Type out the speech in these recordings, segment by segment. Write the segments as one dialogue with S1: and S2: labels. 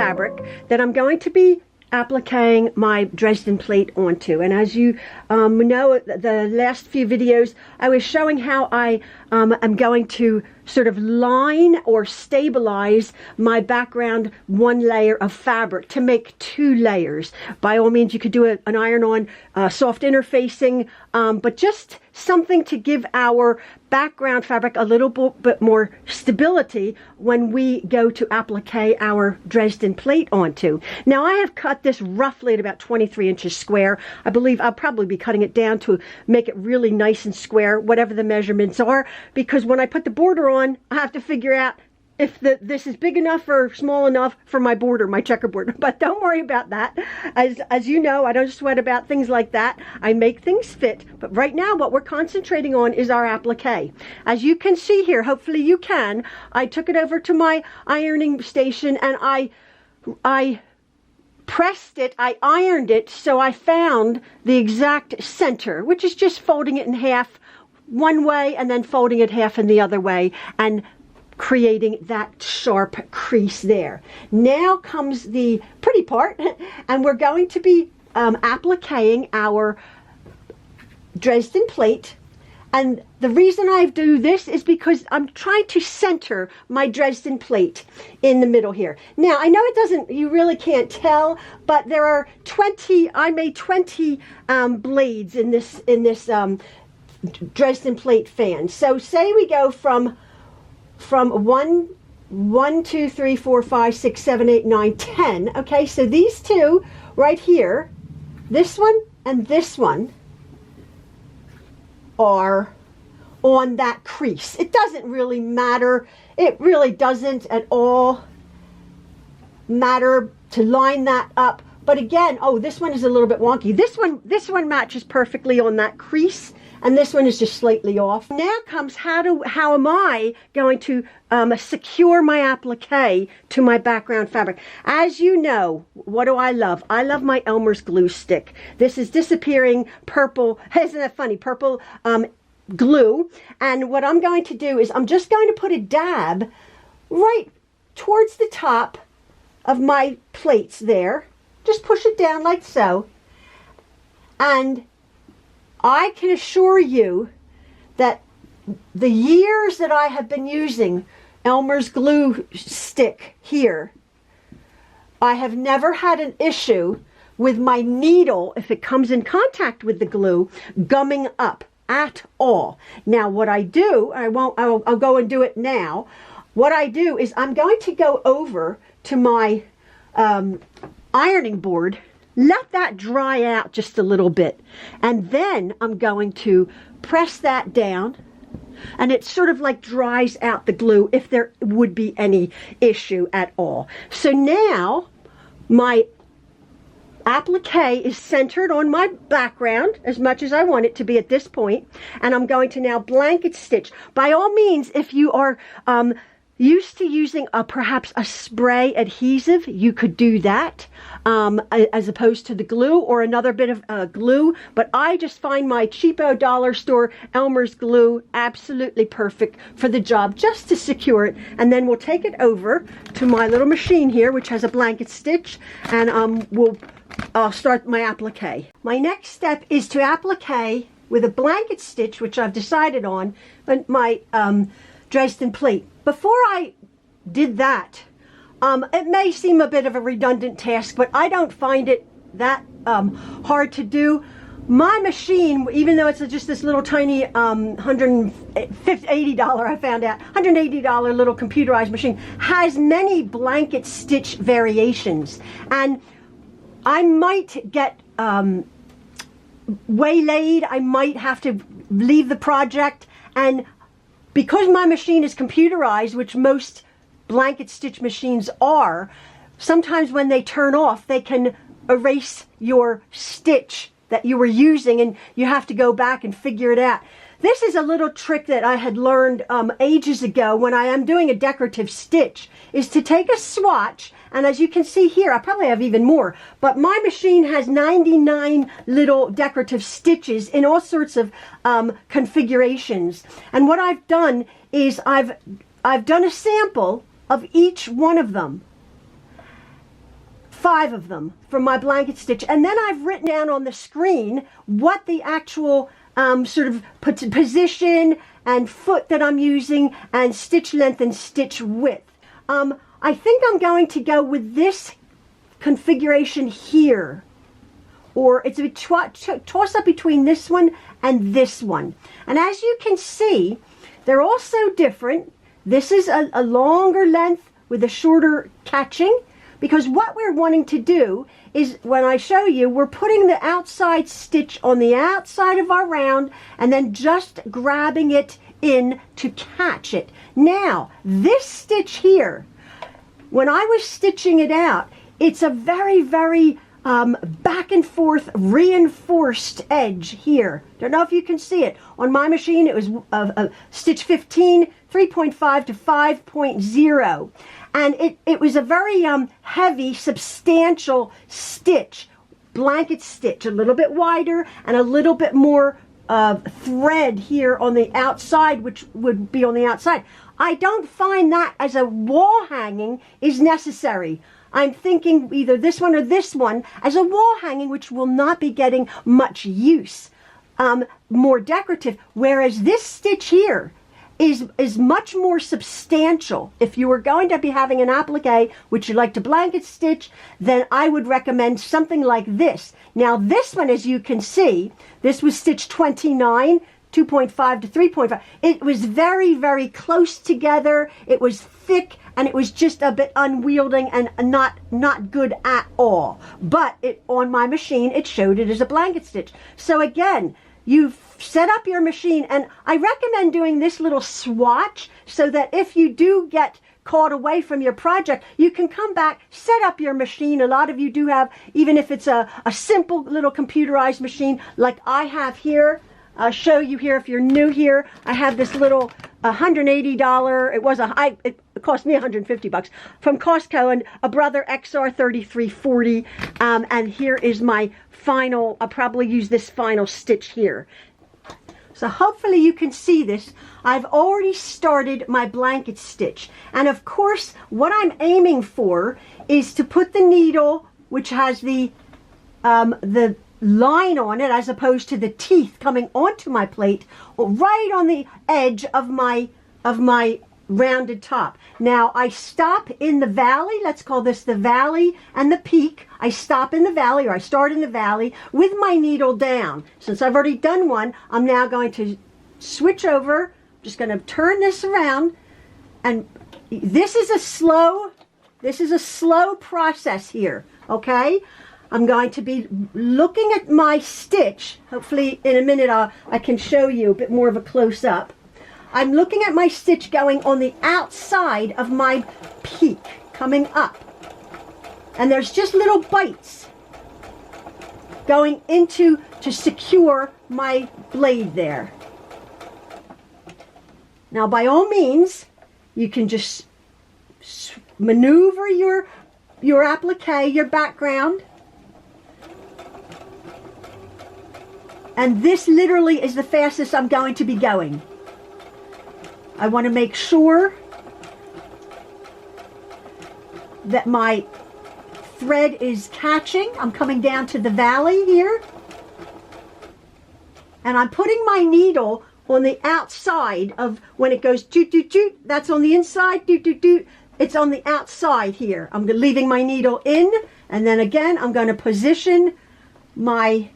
S1: fabric that I'm going to be appliquing my Dresden plate onto. And as you know, the last few videos I was showing how I am going to sort of line or stabilize my background one layer of fabric to make two layers. By all means, you could do an iron-on soft interfacing, but just something to give our background fabric a little bit more stability when we go to applique our Dresden plate onto. Now, I have cut this roughly at about 23 inches square. I believe I'll probably be cutting it down to make it really nice and square, whatever the measurements are, because when I put the border on, I have to figure out if this is big enough or small enough for my border, my checkerboard. But don't worry about that. As you know, I don't sweat about things like that. I make things fit. But right now, what we're concentrating on is our applique. As you can see here, hopefully you can, I took it over to my ironing station and I pressed it, I ironed it, so I found the exact center, which is just folding it in half one way and then folding it half in the other way and creating that sharp crease there. Now comes the pretty part, and we're going to be appliquing our Dresden plate. And the reason I do this is because I'm trying to center my Dresden plate in the middle here. Now, I know it doesn't, you really can't tell, but there are 20, I made 20 blades in this Dresden plate fan. So say we go from 1, 2, 3, 4, 5, 6, 7, 8, 9, 10. Okay, so these two right here, this one and this one, are on that crease. It doesn't really matter. It really doesn't at all matter to line that up. But again, oh, this one is a little bit wonky. This one matches perfectly on that crease, and this one is just slightly off. Now comes how am I going to secure my applique to my background fabric? As you know, what do I love? I love my Elmer's glue stick. This is disappearing purple, isn't that funny, purple glue. And what I'm going to do is I'm just going to put a dab right towards the top of my plates there. Just push it down like so. And I can assure you that the years that I have been using Elmer's glue stick here, I have never had an issue with my needle, if it comes in contact with the glue, gumming up at all. Now what I do, I'll go and do it now. What I do is I'm going to go over to my ironing board, let that dry out just a little bit, and then I'm going to press that down, and it sort of like dries out the glue if there would be any issue at all. So now my applique is centered on my background as much as I want it to be at this point, and I'm going to now blanket stitch. By all means, if you are used to using perhaps a spray adhesive, you could do that as opposed to the glue or another bit of glue. But I just find my cheapo dollar store Elmer's glue absolutely perfect for the job, just to secure it. And then we'll take it over to my little machine here, which has a blanket stitch, and I'll start my applique. My next step is to applique with a blanket stitch, which I've decided on, my Dresden plate. Before I did that, it may seem a bit of a redundant task, but I don't find it that hard to do. My machine, even though it's just this little tiny $180, I found out, $180 little computerized machine, has many blanket stitch variations. And I might get waylaid, I might have to leave the project, and because my machine is computerized, which most blanket stitch machines are, sometimes when they turn off, they can erase your stitch that you were using, and you have to go back and figure it out. This is a little trick that I had learned ages ago when I am doing a decorative stitch, is to take a swatch, and as you can see here, I probably have even more, but my machine has 99 little decorative stitches in all sorts of configurations. And what I've done is I've done a sample of each one of them. 5 of them for my blanket stitch. And then I've written down on the screen what the actual sort of position and foot that I'm using, and stitch length and stitch width. I think I'm going to go with this configuration here, or it's a toss up between this one and this one. And as you can see, they're all so different. This is a longer length with a shorter catching, because what we're wanting to do is, when I show you, we're putting the outside stitch on the outside of our round and then just grabbing it in to catch it. Now, this stitch here, when I was stitching it out, it's a very, very back and forth reinforced edge here. Don't know if you can see it. On my machine, it was stitch 15, 3.5 to 5.0. And it was a very heavy, substantial stitch, blanket stitch, a little bit wider and a little bit more thread here on the outside, which would be on the outside. I don't find that as a wall hanging is necessary. I'm thinking either this one or this one as a wall hanging, which will not be getting much use, more decorative, whereas this stitch here is much more substantial. If you were going to be having an applique, which you like to blanket stitch, then I would recommend something like this. Now this one, as you can see, this was stitch 29, 2.5 to 3.5. It was very, very close together. It was thick, and it was just a bit unwielding and not good at all. But on my machine, it showed it as a blanket stitch. So again, you've set up your machine, and I recommend doing this little swatch so that if you do get caught away from your project, you can come back, set up your machine. A lot of you do have, even if it's a simple little computerized machine like I have here. I'll show you here if you're new here. I have this little $180. It cost me $150 from Costco, and a Brother XR3340. And here is my final. I'll probably use this final stitch here. So hopefully you can see this. I've already started my blanket stitch. And of course, what I'm aiming for is to put the needle, which has the line on it as opposed to the teeth coming onto my plate, right on the edge of my rounded top. Now I stop in the valley. Let's call this the valley and the peak. I stop in the valley, or I start in the valley with my needle down. Since I've already done one, I'm now going to switch over. I'm just going to turn this around, and this is a slow process here, okay? I'm going to be looking at my stitch. Hopefully in a minute I can show you a bit more of a close-up. I'm looking at my stitch going on the outside of my peak, coming up. And there's just little bites going into to secure my blade there. Now by all means, you can just maneuver your applique, your background. And this literally is the fastest I'm going to be going. I want to make sure that my thread is catching. I'm coming down to the valley here. And I'm putting my needle on the outside of, when it goes toot toot toot, that's on the inside, toot toot toot, it's on the outside here. I'm leaving my needle in, and then again I'm going to position my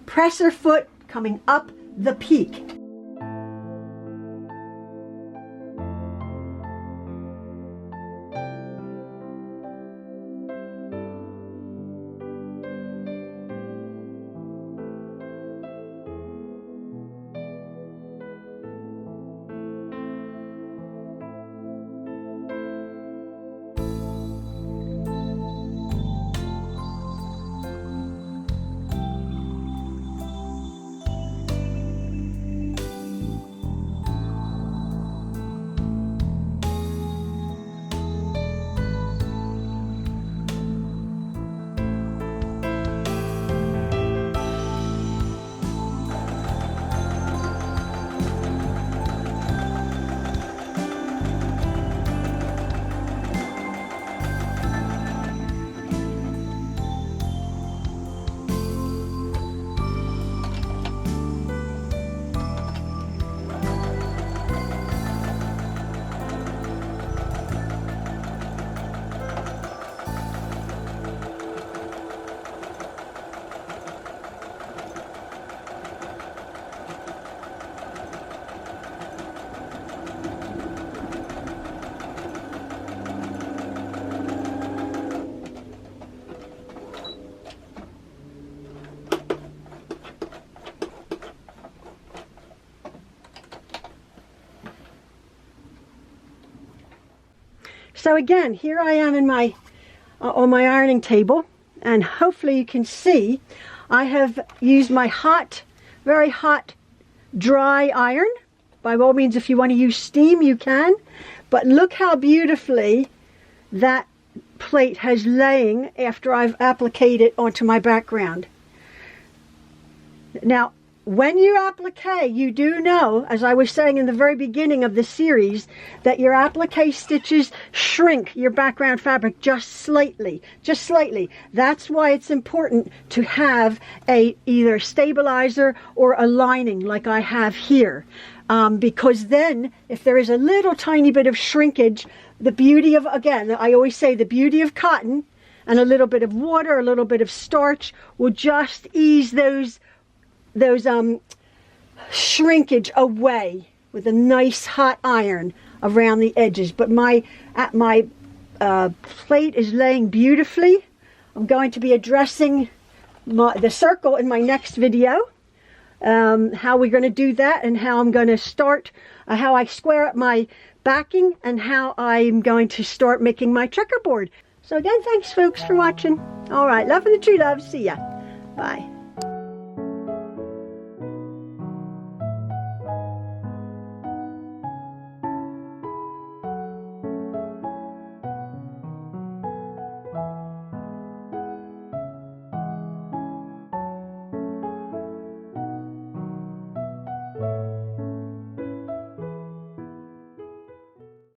S1: presser foot coming up the peak. So again, here I am in my on my ironing table, and hopefully you can see I have used my hot, very hot, dry iron. By all means, if you want to use steam, you can. But look how beautifully that plate has laying after I've appliqued it onto my background. Now, when you applique, you do know, as I was saying in the very beginning of the series, that your applique stitches shrink your background fabric just slightly, just slightly. That's why it's important to have a either stabilizer or a lining like I have here. Because then, if there is a little tiny bit of shrinkage, the beauty of, again, I always say the beauty of cotton and a little bit of water, a little bit of starch will just ease those shrinkage away with a nice hot iron around the edges. But my plate is laying beautifully. I'm going to be addressing the circle in my next video. How we're going to do that, and how I'm going to start, how I square up my backing, and how I'm going to start making my checkerboard. So again, thanks folks for watching. All right, love and the true love. See ya. Bye.